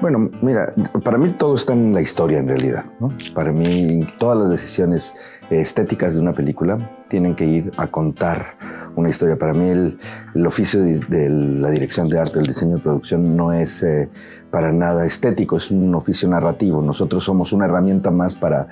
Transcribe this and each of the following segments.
Bueno, mira, para mí todo está en la historia en realidad, ¿no? Para mí todas las decisiones estéticas de una película tienen que ir a contar una historia. Para mí el oficio de la dirección de arte, el diseño de producción no es para nada estético, es un oficio narrativo. Nosotros somos una herramienta más para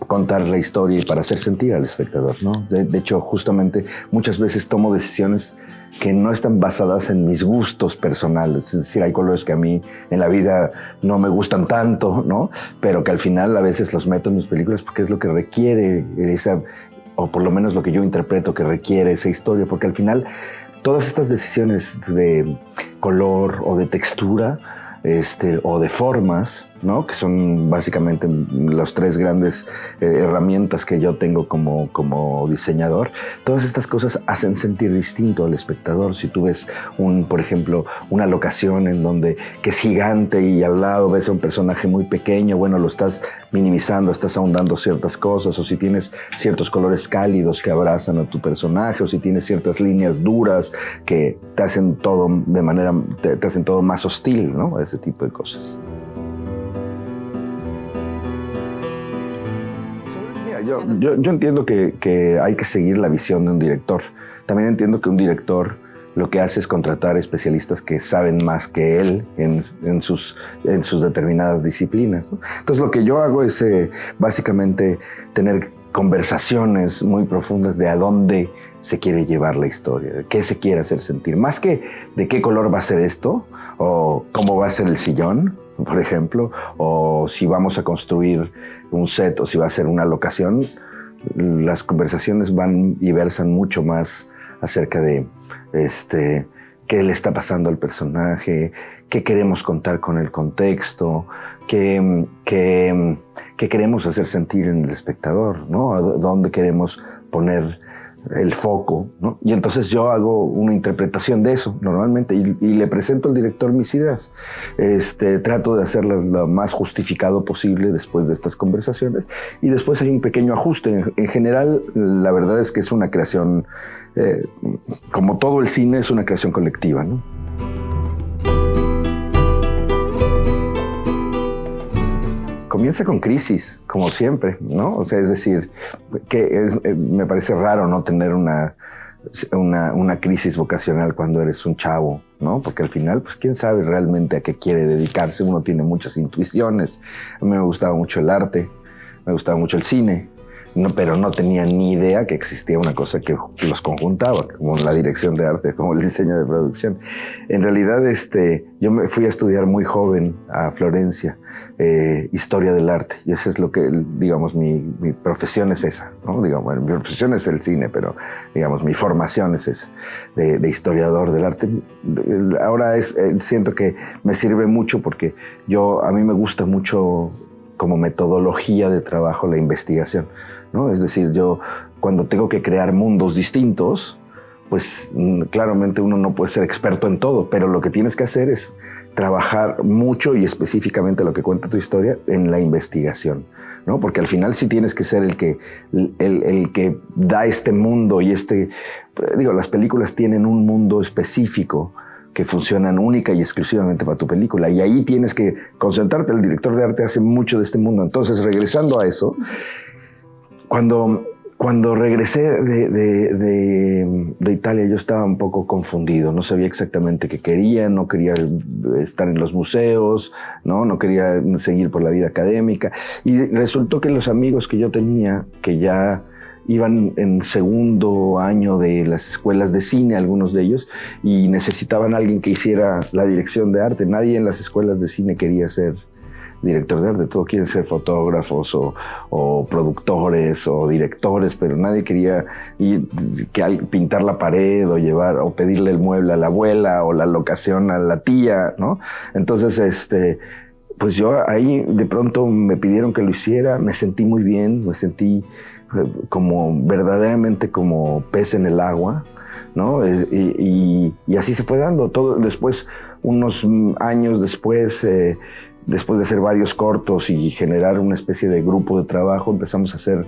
contar la historia y para hacer sentir al espectador, ¿no? De hecho, justamente muchas veces tomo decisiones que no están basadas en mis gustos personales. Es decir, hay colores que a mí en la vida no me gustan tanto, ¿no? Pero que al final a veces los meto en mis películas porque es lo que requiere esa, o por lo menos lo que yo interpreto que requiere esa historia, porque al final todas estas decisiones de color o de textura o de formas, ¿no? Que son básicamente las tres grandes herramientas que yo tengo como diseñador. Todas estas cosas hacen sentir distinto al espectador. Si tú ves, por ejemplo, una locación en donde que es gigante y al lado ves a un personaje muy pequeño, bueno, lo estás minimizando, estás ahondando ciertas cosas, o si tienes ciertos colores cálidos que abrazan a tu personaje, o si tienes ciertas líneas duras que te hacen todo de manera, te hacen todo más hostil, ¿no? Ese tipo de cosas. Yo entiendo que hay que seguir la visión de un director. También entiendo que un director lo que hace es contratar especialistas que saben más que él en sus determinadas disciplinas, ¿no? Entonces lo que yo hago es básicamente tener conversaciones muy profundas de a dónde se quiere llevar la historia, de qué se quiere hacer sentir, más que de qué color va a ser esto, o cómo va a ser el sillón, por ejemplo, o si vamos a construir un set o si va a ser una locación. Las conversaciones van y versan mucho más acerca de qué le está pasando al personaje, qué queremos contar con el contexto, qué queremos hacer sentir en el espectador, ¿no? Dónde queremos poner el foco, ¿no? Y entonces yo hago una interpretación de eso normalmente y le presento al director mis ideas. Trato de hacerlas lo más justificado posible después de estas conversaciones y después hay un pequeño ajuste. En general, la verdad es que es una creación, como todo el cine, es una creación colectiva, ¿no? Comienza con crisis, como siempre, ¿no? O sea, es decir, me parece raro no tener una crisis vocacional cuando eres un chavo, ¿no? Porque al final, pues, quién sabe realmente a qué quiere dedicarse. Uno tiene muchas intuiciones. A mí me gustaba mucho el arte, me gustaba mucho el cine, pero no tenía ni idea que existía una cosa que los conjuntaba, como la dirección de arte, como el diseño de producción. En realidad, yo me fui a estudiar muy joven a Florencia, historia del arte, y eso es lo que, digamos, mi profesión es esa, ¿no? Digamos, bueno, mi profesión es el cine, pero, digamos, mi formación es esa, de historiador del arte. Ahora siento que me sirve mucho porque a mí me gusta mucho como metodología de trabajo la investigación, ¿no? Es decir, yo cuando tengo que crear mundos distintos, pues claramente uno no puede ser experto en todo, pero lo que tienes que hacer es trabajar mucho y específicamente lo que cuenta tu historia en la investigación, ¿no? Porque al final sí tienes que ser el que da este mundo y las películas tienen un mundo específico que funcionan única y exclusivamente para tu película. Y ahí tienes que concentrarte. El director de arte hace mucho de este mundo. Entonces, regresando a eso, cuando regresé de Italia, yo estaba un poco confundido. No sabía exactamente qué quería. No quería estar en los museos, no quería seguir por la vida académica. Y resultó que los amigos que yo tenía, que ya iban en segundo año de las escuelas de cine, algunos de ellos, y necesitaban a alguien que hiciera la dirección de arte. Nadie en las escuelas de cine quería ser director de arte, todos quieren ser fotógrafos o productores o directores, pero nadie quería pintar la pared o pedirle el mueble a la abuela o la locación a la tía, ¿no? Entonces, pues yo ahí de pronto me pidieron que lo hiciera, me sentí muy bien, me sentí como verdaderamente como pez en el agua, ¿no? Y así se fue dando todo. Después, unos años después, después de hacer varios cortos y generar una especie de grupo de trabajo, empezamos a hacer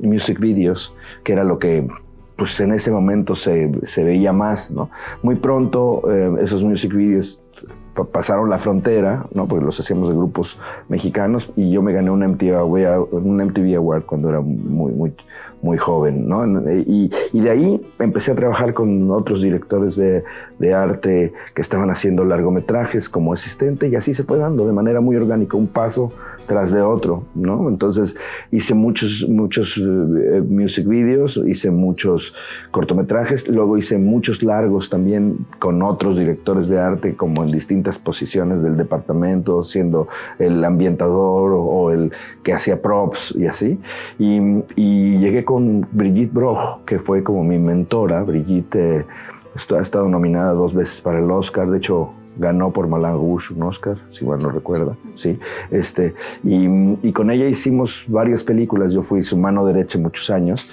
music videos, que era lo que pues en ese momento se veía más, ¿no? Muy pronto esos music videos pasaron la frontera, ¿no? Porque los hacíamos de grupos mexicanos, y yo me gané un MTV Award cuando era muy joven, ¿no? Y de ahí empecé a trabajar con otros directores de arte que estaban haciendo largometrajes como asistente, y así se fue dando de manera muy orgánica, un paso tras de otro, ¿no? Entonces hice muchos music videos, hice muchos cortometrajes, luego hice muchos largos también con otros directores de arte, como en distintas posiciones del departamento, siendo el ambientador o el que hacía props y así. Y llegué con Brigitte Broch, que fue como mi mentora. Brigitte ha estado nominada 2 veces para el Oscar, de hecho ganó por Moulin Rouge un Oscar, si mal no recuerda, sí. Y con ella hicimos varias películas, yo fui su mano derecha muchos años,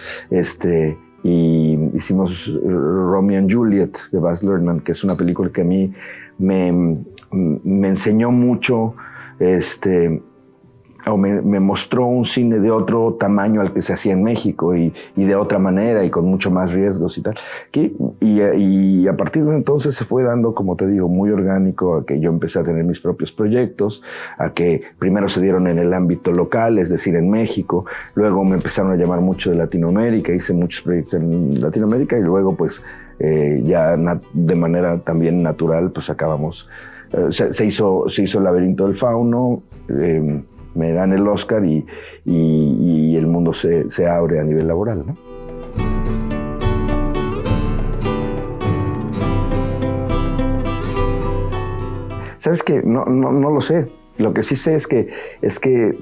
y hicimos Romeo and Juliet de Baz Luhrmann, que es una película que a mí me enseñó mucho, o me mostró un cine de otro tamaño al que se hacía en México, y de otra manera y con mucho más riesgos y tal. Y a partir de entonces se fue dando, como te digo, muy orgánico, a que yo empecé a tener mis propios proyectos, a que primero se dieron en el ámbito local, es decir, en México, luego me empezaron a llamar mucho de Latinoamérica, hice muchos proyectos en Latinoamérica, y luego pues ya de manera también natural pues acabamos, se hizo El laberinto del fauno, me dan el Oscar y el mundo se abre a nivel laboral, ¿no? ¿Sabes qué? No lo sé. Lo que sí sé es que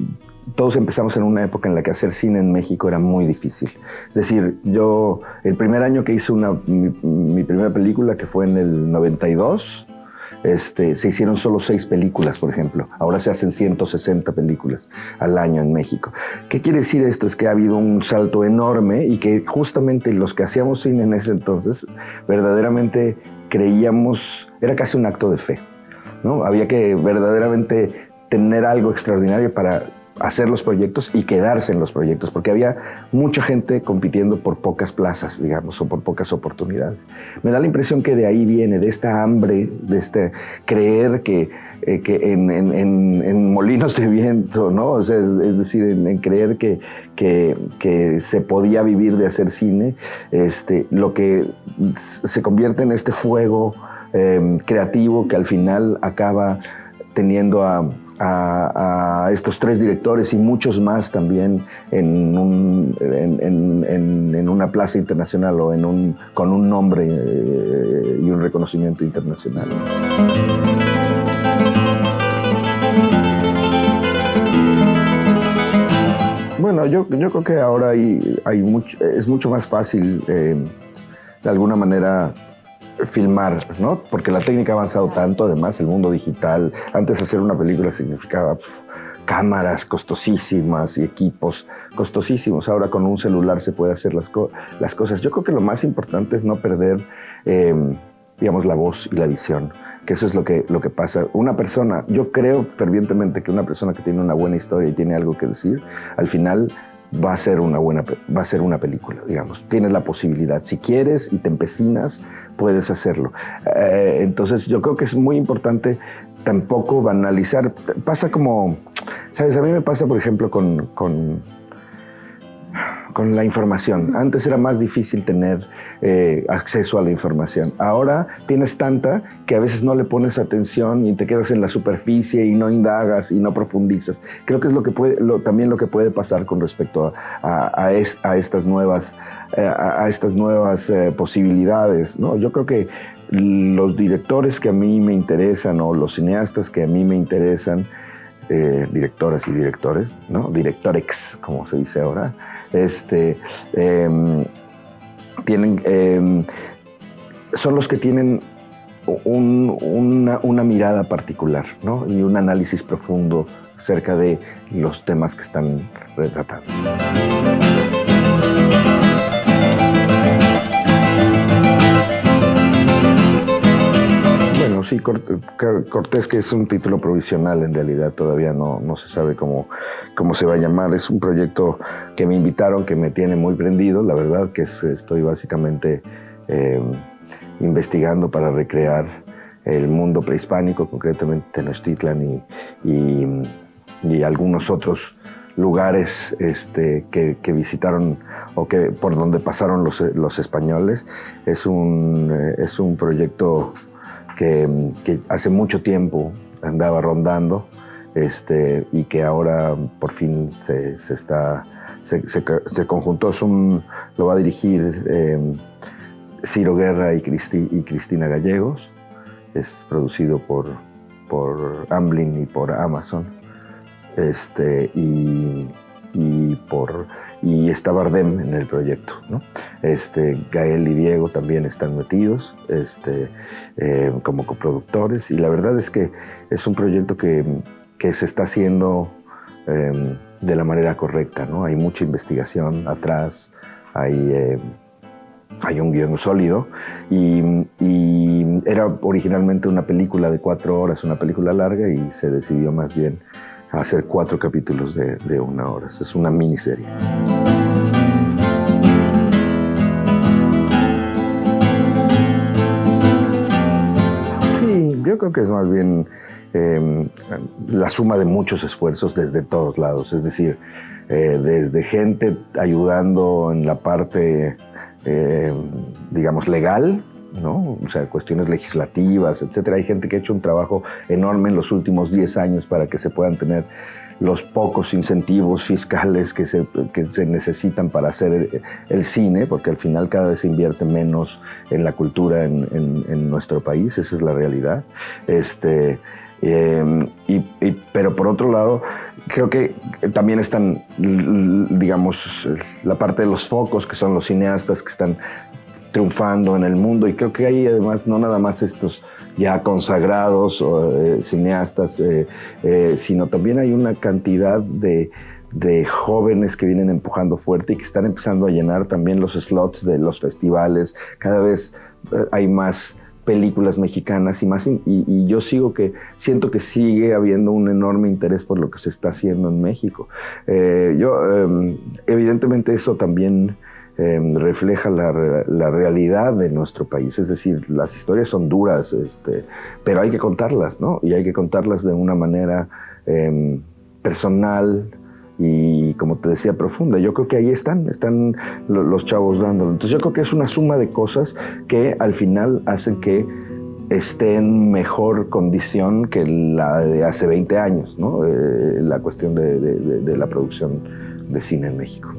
todos empezamos en una época en la que hacer cine en México era muy difícil. Es decir, yo el primer año que hice mi primera película, que fue en el 92, se hicieron solo 6 películas, por ejemplo. Ahora se hacen 160 películas al año en México. ¿Qué quiere decir esto? Es que ha habido un salto enorme, y que justamente los que hacíamos cine en ese entonces verdaderamente creíamos, era casi un acto de fe, ¿no? Había que verdaderamente tener algo extraordinario para hacer los proyectos y quedarse en los proyectos, porque había mucha gente compitiendo por pocas plazas, digamos, o por pocas oportunidades. Me da la impresión que de ahí viene, de esta hambre, de este creer que en molinos de viento, ¿no? O sea, es decir, en creer que se podía vivir de hacer cine, lo que se convierte en este fuego creativo que al final acaba teniendo a estos 3 directores y muchos más también en una plaza internacional, o con un nombre y un reconocimiento internacional. Bueno, yo creo que ahora es mucho más fácil de alguna manera filmar, ¿no? Porque la técnica ha avanzado tanto, además el mundo digital. Antes hacer una película significaba cámaras costosísimas y equipos costosísimos. Ahora con un celular se puede hacer las cosas. Yo creo que lo más importante es no perder, digamos, la voz y la visión, que eso es lo que pasa. Una persona, yo creo fervientemente que una persona que tiene una buena historia y tiene algo que decir, al final va a ser una película, digamos. Tienes la posibilidad. Si quieres y te empecinas, puedes hacerlo. Entonces yo creo que es muy importante tampoco banalizar. Pasa como, ¿sabes? A mí me pasa, por ejemplo, con la información. Antes era más difícil tener acceso a la información. Ahora tienes tanta que a veces no le pones atención y te quedas en la superficie y no indagas y no profundizas. Creo que es también lo que puede pasar con respecto a estas nuevas posibilidades, ¿no? Yo creo que los directores que a mí me interesan, o los cineastas que a mí me interesan, directoras y directores, ¿no? Directorex, como se dice ahora, son los que tienen una mirada particular, ¿no? Y un análisis profundo acerca de los temas que están retratando. sí, Cortés, que es un título provisional, en realidad todavía no se sabe cómo se va a llamar. Es un proyecto que me invitaron, que me tiene muy prendido, la verdad, que estoy básicamente investigando para recrear el mundo prehispánico, concretamente Tenochtitlan y algunos otros lugares que visitaron o que por donde pasaron los españoles. Es un proyecto que hace mucho tiempo andaba rondando y que ahora por fin se conjuntó. Lo va a dirigir Ciro Guerra y Cristina Gallegos. Es producido por Amblin y por Amazon. Y está Bardem en el proyecto, ¿no? Gael y Diego también están metidos como coproductores, y la verdad es que es un proyecto que se está haciendo de la manera correcta, ¿no? Hay mucha investigación atrás, hay un guión sólido, y era originalmente una película de 4 horas, una película larga, y se decidió más bien hacer 4 capítulos de 1 hora. Es una miniserie. Sí, yo creo que es más bien la suma de muchos esfuerzos desde todos lados. Es decir, desde gente ayudando en la parte, digamos, legal, ¿no? O sea, cuestiones legislativas, etcétera. Hay gente que ha hecho un trabajo enorme en los últimos 10 años para que se puedan tener los pocos incentivos fiscales que se necesitan para hacer el cine, porque al final cada vez se invierte menos en la cultura en nuestro país. Esa es la realidad. Pero por otro lado, creo que también están, digamos, la parte de los focos, que son los cineastas que están triunfando en el mundo, y creo que hay además no nada más estos ya consagrados cineastas, sino también hay una cantidad de jóvenes que vienen empujando fuerte y que están empezando a llenar también los slots de los festivales. Cada vez hay más películas mexicanas y más, y yo siento que sigue habiendo un enorme interés por lo que se está haciendo en México. Evidentemente eso también refleja la realidad de nuestro país. Es decir, las historias son duras, pero hay que contarlas, ¿no? Y hay que contarlas de una manera personal y, como te decía, profunda. Yo creo que ahí están los chavos dándolo. Entonces yo creo que es una suma de cosas que al final hacen que esté en mejor condición que la de hace 20 años, ¿no? La cuestión de la producción de cine en México.